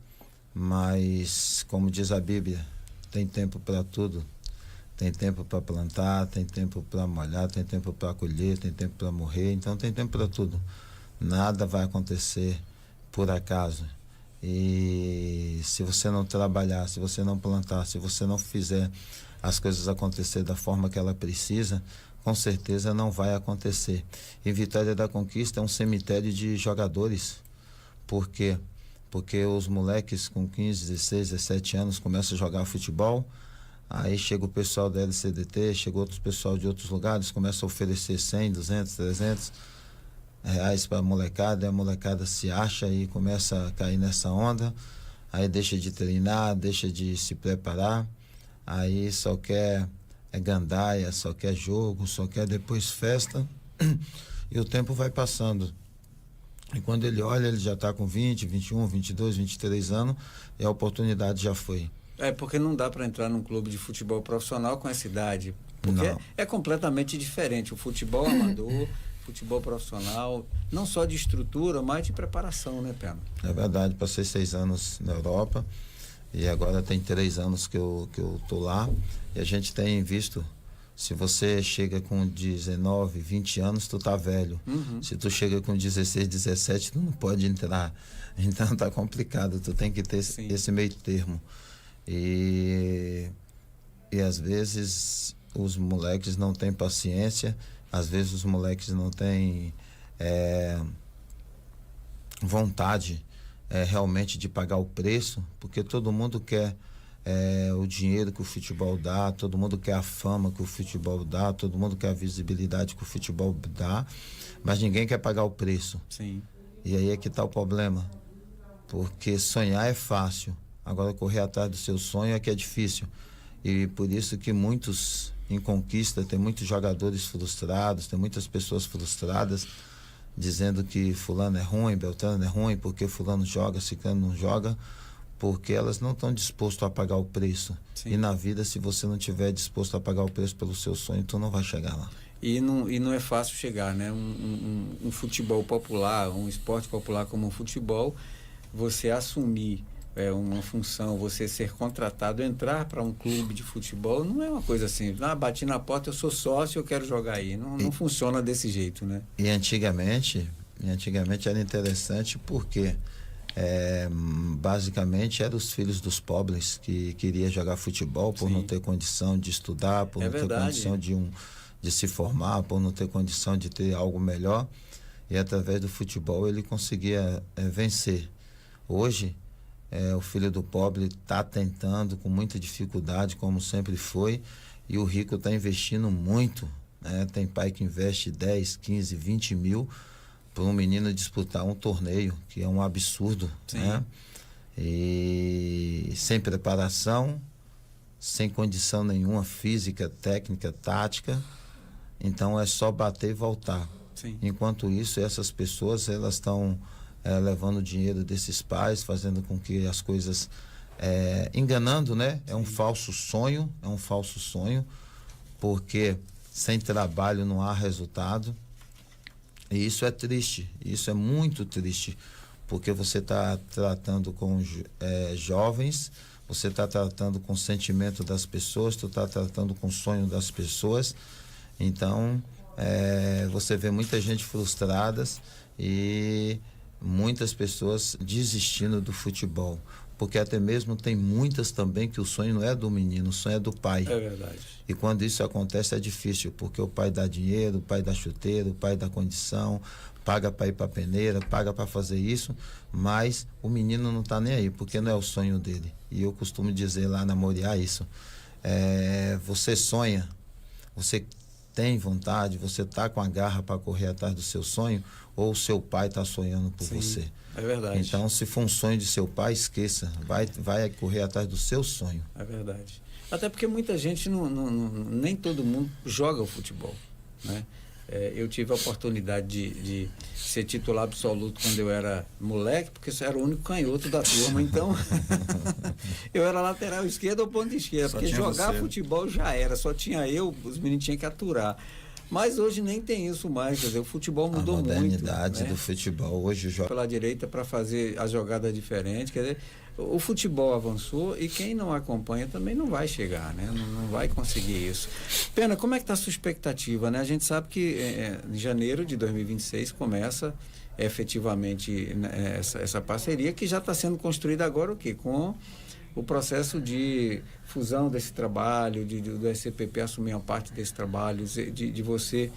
Mas, como diz a Bíblia, tem tempo para tudo. Tem tempo para plantar, tem tempo para molhar, tem tempo para colher, tem tempo para morrer. Então tem tempo para tudo. Nada vai acontecer por acaso. E se você não trabalhar, se você não plantar, se você não fizer as coisas acontecer da forma que ela precisa, com certeza não vai acontecer. E Vitória da Conquista é um cemitério de jogadores. Por quê? Porque os moleques com 15, 16, 17 anos começam a jogar futebol, aí chega o pessoal da LCDT, chega outro pessoal de outros lugares, começa a oferecer 100, 200, 300 reais para a molecada, e a molecada se acha e começa a cair nessa onda, aí deixa de treinar, deixa de se preparar, aí só quer gandaia, só quer jogo, só quer depois festa, e o tempo vai passando. E quando ele olha, ele já está com 20, 21, 22, 23 anos e a oportunidade já foi.
Porque não dá para entrar num clube de futebol profissional com essa idade. Porque é completamente diferente. O futebol amador, futebol profissional, não só de estrutura, mas de preparação, né, Pena?
É verdade, passei 6 anos na Europa e agora tem 3 anos que eu tô lá, e a gente tem visto, se você chega com 19, 20 anos, tu tá velho. Se tu chega com 16, 17, tu não pode entrar. Então tá complicado, tu tem que ter esse meio termo. E às vezes os moleques não têm paciência, às vezes os moleques não têm vontade realmente de pagar o preço, porque todo mundo quer o dinheiro que o futebol dá, todo mundo quer a fama que o futebol dá, todo mundo quer a visibilidade que o futebol dá, mas ninguém quer pagar o preço.
Sim.
E aí é que está o problema, porque sonhar é fácil, agora correr atrás do seu sonho é que é difícil. E por isso que muitos em conquista, tem muitos jogadores frustrados, tem muitas pessoas frustradas, dizendo que fulano é ruim, Beltrano é ruim, porque fulano joga, ciclano não joga, porque elas não estão dispostas a pagar o preço.
Sim.
E na vida, se você não estiver disposto a pagar o preço pelo seu sonho, tu não vai chegar lá.
E não é fácil chegar, né? Um futebol popular, um esporte popular como o futebol, você assumir uma função, você ser contratado, entrar para um clube de futebol, não é uma coisa assim, bati na porta, eu sou sócio, eu quero jogar aí. Não funciona desse jeito, né?
E antigamente era interessante porque basicamente eram os filhos dos pobres que queriam jogar futebol por não ter condição de estudar, por não ter condição de se formar, por não ter condição de ter algo melhor, e através do futebol ele conseguia vencer. Hoje o filho do pobre está tentando com muita dificuldade, como sempre foi, e o rico está investindo muito, né? Tem pai que investe 10, 15, 20 mil para um menino disputar um torneio, que é um absurdo, né? E sem preparação, sem condição nenhuma física, técnica, tática, então é só bater e voltar.
Sim.
Enquanto isso, essas pessoas, elas estão levando o dinheiro desses pais, fazendo com que as coisas enganando, né? É um falso sonho, porque sem trabalho não há resultado. E isso é triste, isso é muito triste, porque você está tratando com jovens, você está tratando com o sentimento das pessoas, tu está tratando com o sonho das pessoas. Então, você vê muita gente frustrada e muitas pessoas desistindo do futebol, porque até mesmo tem muitas também que o sonho não é do menino, o sonho é do pai.
É verdade.
E quando isso acontece é difícil, porque o pai dá dinheiro, o pai dá chuteiro, o pai dá condição, paga para ir para a peneira, paga para fazer isso, mas o menino não está nem aí, porque não é o sonho dele. E eu costumo dizer lá na Moriá isso, você sonha, você tem vontade, você está com a garra para correr atrás do seu sonho, ou o seu pai está sonhando por
Sim,
você.
é verdade.
Então, se for um sonho de seu pai, esqueça, vai correr atrás do seu sonho.
É verdade. Até porque muita gente, nem todo mundo joga o futebol, né? Eu tive a oportunidade de ser titular absoluto quando eu era moleque, porque eu era o único canhoto da turma, então eu era lateral esquerdo ou ponta esquerda,
Só
porque jogar
você.
Futebol já era, só tinha eu, os meninos tinham que aturar. Mas hoje nem tem isso mais, quer dizer, o futebol mudou muito.
A modernidade
muito, né?
do futebol hoje joga
pela direita para fazer a jogada diferente, quer dizer, o futebol avançou e quem não acompanha também não vai chegar, né? Não vai conseguir isso. Pena, como é que está a sua expectativa, né? A gente sabe que em janeiro de 2026 começa efetivamente essa parceria que já está sendo construída agora o quê? Com o processo de fusão desse trabalho, do SCPP assumir uma parte desse trabalho, de você,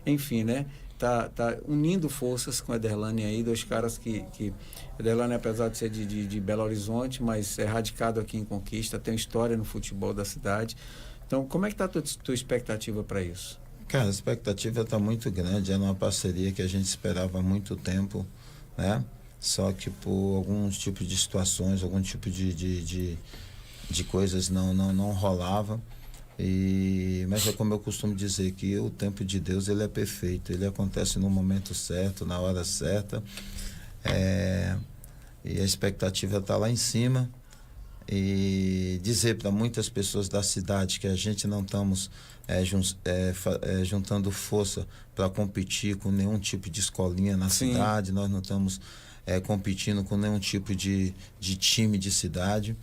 enfim, né? Tá unindo forças com a Ederlane aí, dois caras que Ederlane, apesar de ser de Belo Horizonte, mas é radicado aqui em Conquista, tem história no futebol da cidade. Então, como é que está a tua expectativa para isso?
Cara, a expectativa está muito grande, é uma parceria que a gente esperava há muito tempo, né? Só que por alguns tipos de situações, algum tipo de coisas não rolava. Mas é como eu costumo dizer, que o tempo de Deus ele é perfeito, ele acontece no momento certo, na hora certa, e a expectativa está lá em cima. E dizer para muitas pessoas da cidade que a gente não estamos juntando força para competir com nenhum tipo de escolinha na
Sim.
cidade, nós não estamos competindo com nenhum tipo de time de cidade.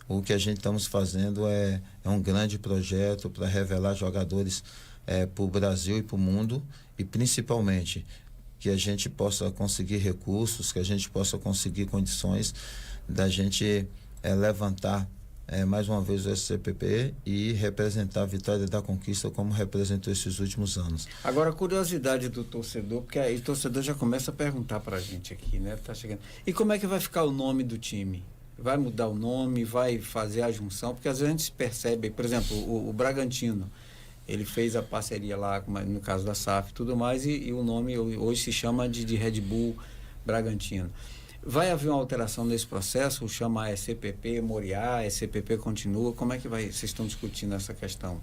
O que a gente estamos fazendo é um grande projeto para revelar jogadores para o Brasil e para o mundo, e principalmente que a gente possa conseguir recursos, que a gente possa conseguir condições da gente levantar mais uma vez o SCPP e representar a Vitória da Conquista como representou esses últimos anos.
Agora, a curiosidade do torcedor, porque aí o torcedor já começa a perguntar pra gente aqui, né? Tá chegando. E como é que vai ficar o nome do time? Vai mudar o nome, vai fazer a junção? Porque às vezes a gente percebe, por exemplo, o Bragantino, ele fez a parceria lá, no caso da SAF e tudo mais, e o nome hoje se chama de Red Bull Bragantino. Vai haver uma alteração nesse processo? Chama SCPP Moriá, SCPP continua? Como é que vocês estão discutindo essa questão?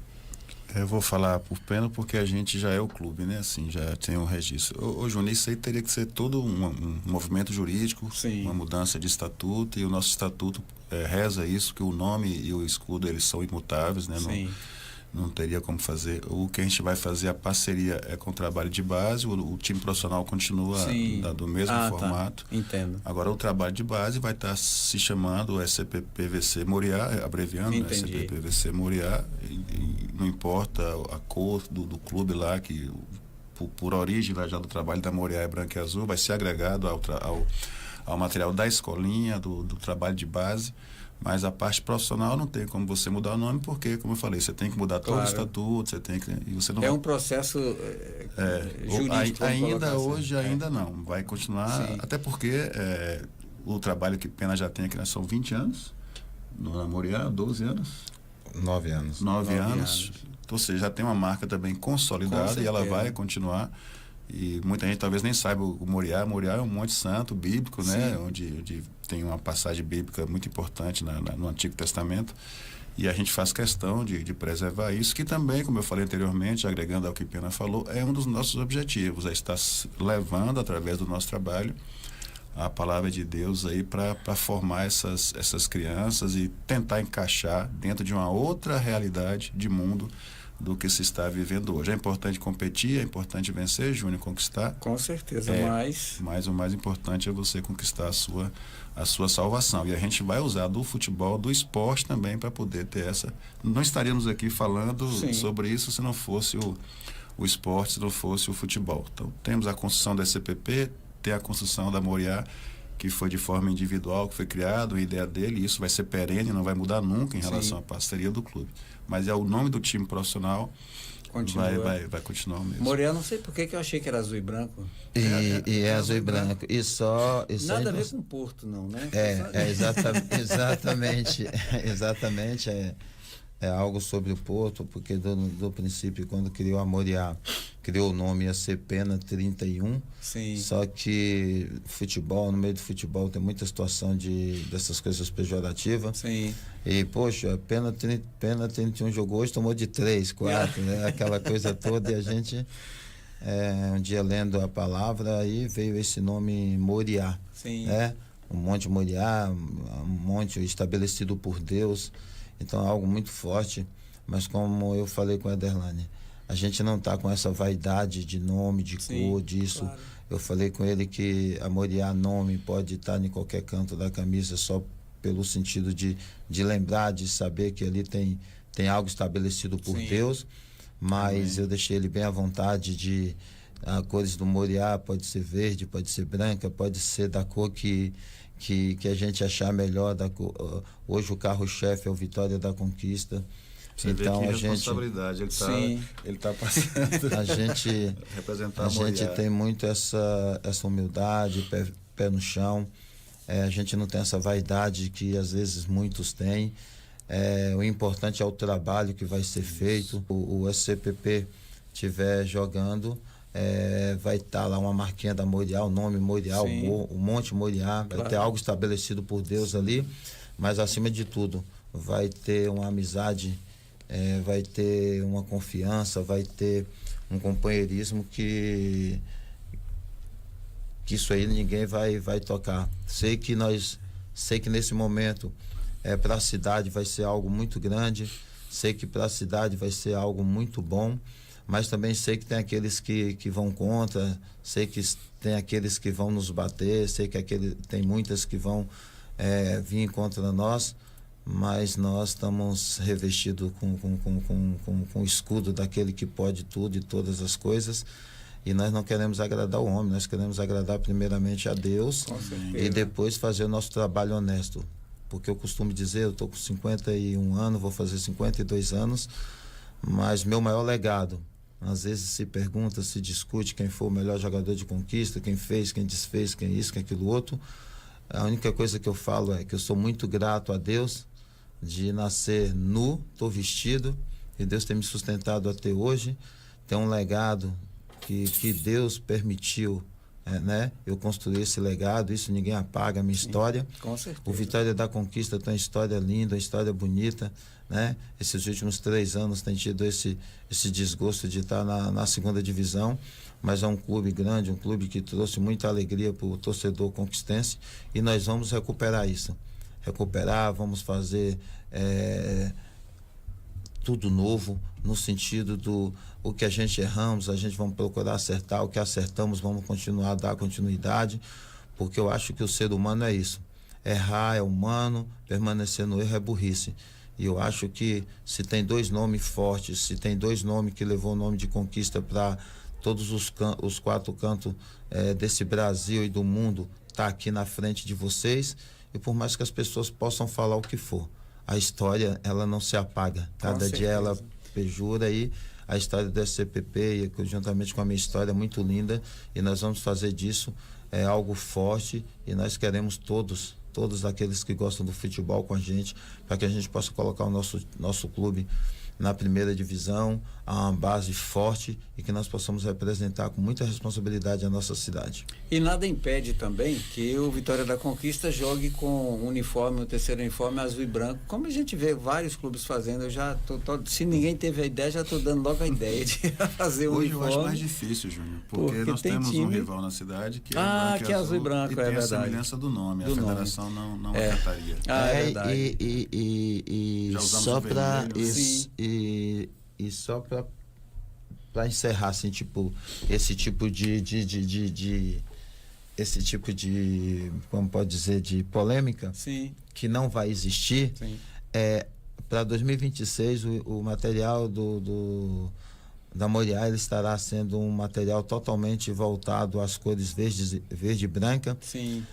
Eu vou falar por pena porque a gente já é o clube, né? Assim, já tem um registro. Ô Júnior, isso aí teria que ser todo um movimento jurídico,
Sim.
Uma mudança de estatuto, e o nosso estatuto reza isso, que o nome e o escudo, eles são imutáveis, né?
Sim.
Não teria como fazer. O que a gente vai fazer, a parceria é com o trabalho de base, o time profissional continua do mesmo formato.
Tá. Entendo.
Agora o trabalho de base vai estar se chamando SCPPVC Moriá, abreviando, né? SCPPVC Moriá, e não importa a cor do clube lá, que por origem lá já do trabalho da Moriá é branco e azul, vai ser agregado ao material da escolinha, do trabalho de base. Mas a parte profissional não tem como você mudar o nome, porque, como eu falei, você tem que mudar todo o estatuto, você tem que... E você não
um processo jurídico.
Ainda hoje, ainda não. Vai continuar,
Sim.
até porque o trabalho que Pena já tem aqui, né, são 20 anos, no Moriá, 12 anos?
9 anos.
9 anos. Então, você já tem uma marca também consolidada e ela vai continuar. E muita gente talvez nem saiba o Moriá. Moriá é um monte santo bíblico, né? Onde tem uma passagem bíblica muito importante no Antigo Testamento, e a gente faz questão de preservar isso, que também, como eu falei anteriormente, agregando ao que Pena falou, é um dos nossos objetivos, é estar levando através do nosso trabalho a palavra de Deus aí para formar essas crianças e tentar encaixar dentro de uma outra realidade de mundo do que se está vivendo hoje. É importante competir, é importante vencer, Júnior, conquistar.
Com certeza,
mas o mais importante é você conquistar a sua salvação. E a gente vai usar do futebol, do esporte também, para poder ter essa... Não estaríamos aqui falando sobre isso se não fosse o esporte, se não fosse o futebol. Então, temos a construção da SCPP, tem a construção da Moriá, que foi de forma individual, que foi criado, a ideia dele, e isso vai ser perene, não vai mudar nunca em relação à parceria do clube. Mas é o nome do time profissional, vai continuar o mesmo.
Moreira, não sei por que eu achei que era azul e branco.
É azul e branco.
Nada a ver com Porto, não, né?
Exatamente. Exatamente. É algo sobre o Porto, porque do princípio, quando criou a Moriá, criou o nome, ia ser Pena 31.
Sim.
Só que futebol, no meio do futebol, tem muita situação dessas coisas pejorativas.
Sim.
E, poxa, Pena 31 jogou hoje, tomou de 3, 4, né? Aquela coisa toda. E a gente, um dia lendo a palavra, aí veio esse nome Moriá.
Sim.
Né? Um monte Moriá, um monte estabelecido por Deus. Então é algo muito forte, mas como eu falei com a Ederlane, a gente não está com essa vaidade de nome, de cor, disso. Claro. Eu falei com ele que a Moriá nome pode estar em qualquer canto da camisa, só pelo sentido de lembrar, de saber que ali tem algo estabelecido por Deus, mas eu deixei ele bem à vontade de a cores do Moriá, pode ser verde, pode ser branca, pode ser da cor que a gente achar melhor. Hoje o carro-chefe é o Vitória da Conquista.
Você então vê que responsabilidade ele tá passando.
A gente
representar
a gente tem muito essa humildade, pé no chão. A gente não tem essa vaidade que às vezes muitos têm. O importante é o trabalho que vai ser feito. O SCPP estiver jogando, vai estar lá uma marquinha da Moriá, o nome Moriá, o Monte Moriá, vai ter algo estabelecido por Deus ali, mas acima de tudo vai ter uma amizade, vai ter uma confiança, vai ter um companheirismo que isso aí ninguém vai tocar. Sei que nesse momento para a cidade vai ser algo muito grande, sei que para a cidade vai ser algo muito bom, mas também sei que tem aqueles que vão contra, sei que tem aqueles que vão nos bater, sei que tem muitas que vão vir contra nós, mas nós estamos revestidos com o escudo daquele que pode tudo e todas as coisas, e nós não queremos agradar o homem, nós queremos agradar primeiramente a Deus e depois fazer o nosso trabalho honesto, porque eu costumo dizer, eu estou com 51 anos, vou fazer 52 anos, mas meu maior legado, às vezes se pergunta, se discute quem foi o melhor jogador de Conquista, quem fez, quem desfez, quem isso, quem aquilo outro. A única coisa que eu falo é que eu sou muito grato a Deus de nascer nu, estou vestido, e Deus tem me sustentado até hoje. Tem um legado que Deus permitiu, né? Eu construí esse legado, isso ninguém apaga, a minha história.
Com certeza.
O Vitória da Conquista tem uma história linda, uma história bonita, né? Esses últimos 3 anos tem tido esse desgosto de estar na segunda divisão, mas é um clube grande, um clube que trouxe muita alegria para o torcedor conquistense, e nós vamos recuperar isso. Vamos fazer tudo novo, no sentido o que a gente erramos, a gente vamos procurar acertar, o que acertamos vamos continuar a dar continuidade, porque eu acho que o ser humano é isso. Errar é humano, permanecer no erro é burrice. E eu acho que se tem 2 nomes fortes, se tem 2 nomes que levou o nome de Conquista para todos os 4 cantos desse Brasil e do mundo, tá aqui na frente de vocês, e por mais que as pessoas possam falar o que for, a história, ela não se apaga. Cada dia ela pejura, e a história do SCPP, e juntamente com a minha história, é muito linda, e nós vamos fazer disso algo forte, e nós queremos todos aqueles que gostam do futebol com a gente, para que a gente possa colocar o nosso clube na primeira divisão, a uma base forte, e que nós possamos representar com muita responsabilidade a nossa cidade.
E nada impede também que o Vitória da Conquista jogue com o terceiro uniforme azul e branco, como a gente vê vários clubes fazendo. Eu já se ninguém teve a ideia, já estou dando logo a ideia de fazer um uniforme.
Hoje eu acho mais difícil, Júnior, porque nós temos um rival na cidade que
é azul e branco,
e tem
verdade.
a semelhança do nome, a federação não acataria.
É verdade.
E só para e só para encerrar, assim, esse tipo de como pode dizer, de polêmica.
Sim.
Que não vai existir.
Sim.
Para 2026 o material da Moriá, ele estará sendo um material totalmente voltado às cores verde e branca.
Sim.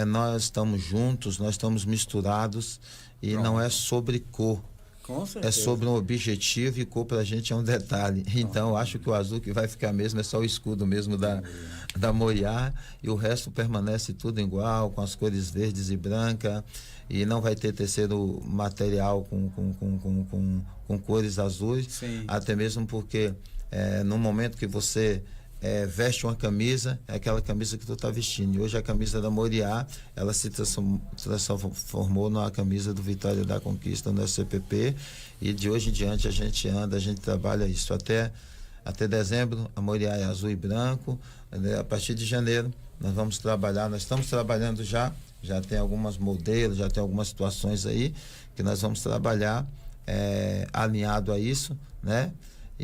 Nós estamos juntos, nós estamos misturados e
Pronto.
não é sobre cor.
Com certeza.
É sobre um objetivo e cor pra gente é um detalhe. Então, eu acho que o azul que vai ficar mesmo é só o escudo mesmo da Moriá, e o resto permanece tudo igual, com as cores verdes e branca, e não vai ter terceiro material com cores azuis.
Sim.
Até mesmo porque no momento que você veste uma camisa, é aquela camisa que tu tá vestindo. E hoje a camisa da Moriá, ela se transformou numa camisa do Vitória da Conquista no SCPP, e de hoje em diante a gente trabalha isso. Até dezembro, a Moriá é azul e branco. A partir de janeiro, nós estamos trabalhando já tem algumas modelos, já tem algumas situações aí que nós vamos trabalhar alinhado a isso, né?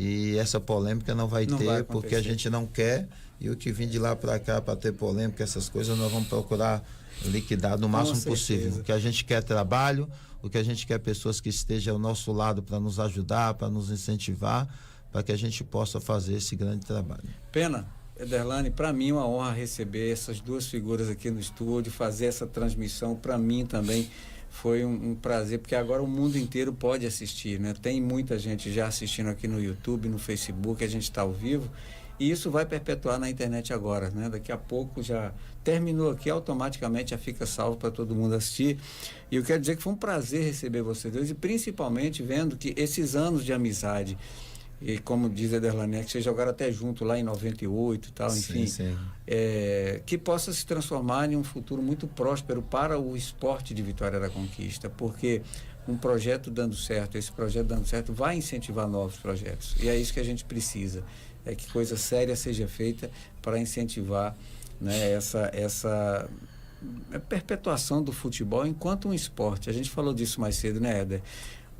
E essa polêmica não vai ter, porque a gente não quer, e o que vem de lá para cá para ter polêmica, essas coisas, nós vamos procurar liquidar no máximo possível. O que a gente quer é trabalho, o que a gente quer é pessoas que estejam ao nosso lado para nos ajudar, para nos incentivar, para que a gente possa fazer esse grande trabalho.
Pena, Ederlane, para mim é uma honra receber essas duas figuras aqui no estúdio, fazer essa transmissão. Para mim também foi um prazer, porque agora o mundo inteiro pode assistir, né? Tem muita gente já assistindo aqui no YouTube, no Facebook, a gente está ao vivo, e isso vai perpetuar na internet agora, né? Daqui a pouco já terminou aqui, automaticamente já fica salvo para todo mundo assistir. E eu quero dizer que foi um prazer receber vocês dois, e principalmente vendo que esses anos de amizade, e como diz a Ederlane, que vocês jogaram até junto lá em 98 e tal, enfim,
Sim.
Que possa se transformar em um futuro muito próspero para o esporte de Vitória da Conquista, porque um projeto dando certo, esse projeto dando certo vai incentivar novos projetos, e é isso que a gente precisa, é que coisa séria seja feita para incentivar, né, essa perpetuação do futebol enquanto um esporte. A gente falou disso mais cedo, né, Éder?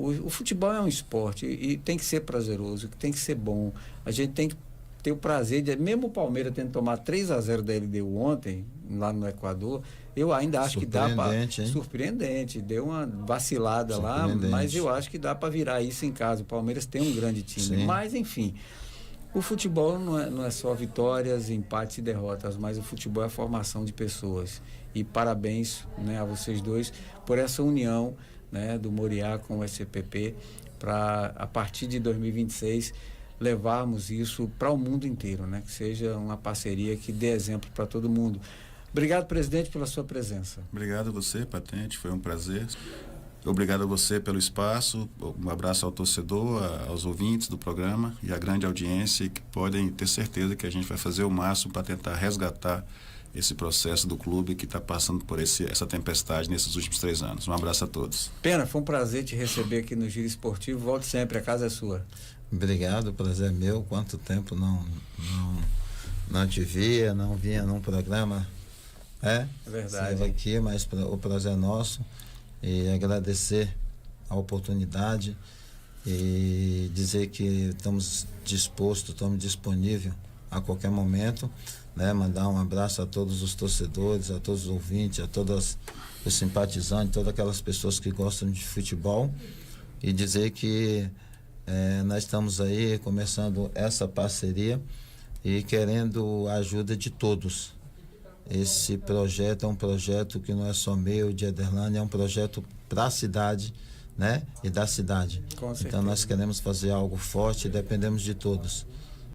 O futebol é um esporte e tem que ser prazeroso, tem que ser bom. A gente tem que ter o prazer de... Mesmo o Palmeiras tendo tomado 3-0 da LDU ontem, lá no Equador, eu ainda acho que dá para... Surpreendente, deu uma vacilada lá, mas eu acho que dá para virar isso em casa. O Palmeiras tem um grande time. Sim. Mas, enfim, o futebol não é só vitórias, empates e derrotas, mas o futebol é a formação de pessoas. E parabéns, né, a vocês dois por essa união, né, do Moriá com o SCPP, para a partir de 2026 levarmos isso para o mundo inteiro, né, que seja uma parceria que dê exemplo para todo mundo. Obrigado, presidente, pela sua presença.
Obrigado a você, Patente, foi um prazer. Obrigado a você pelo espaço, um abraço ao torcedor, aos ouvintes do programa e à grande audiência, que podem ter certeza que a gente vai fazer o máximo para tentar resgatar esse processo do clube que está passando por essa tempestade nesses últimos 3 anos. Um abraço a todos.
Pena, foi um prazer te receber aqui no Giro Esportivo. Volte sempre, a casa é sua.
Obrigado, o prazer é meu. Quanto tempo não te via, não vinha num programa. É verdade. Estava aqui, mas o prazer é nosso. E agradecer a oportunidade e dizer que estamos dispostos, estamos disponíveis a qualquer momento, né? Mandar um abraço a todos os torcedores, a todos os ouvintes, a todos os simpatizantes, todas aquelas pessoas que gostam de futebol, e dizer que nós estamos aí começando essa parceria e querendo a ajuda de todos. Esse projeto é um projeto que não é só meu, de Ederlane, é um projeto para a cidade, né? E da cidade.
Com certeza.
Então nós queremos fazer algo forte e dependemos de todos.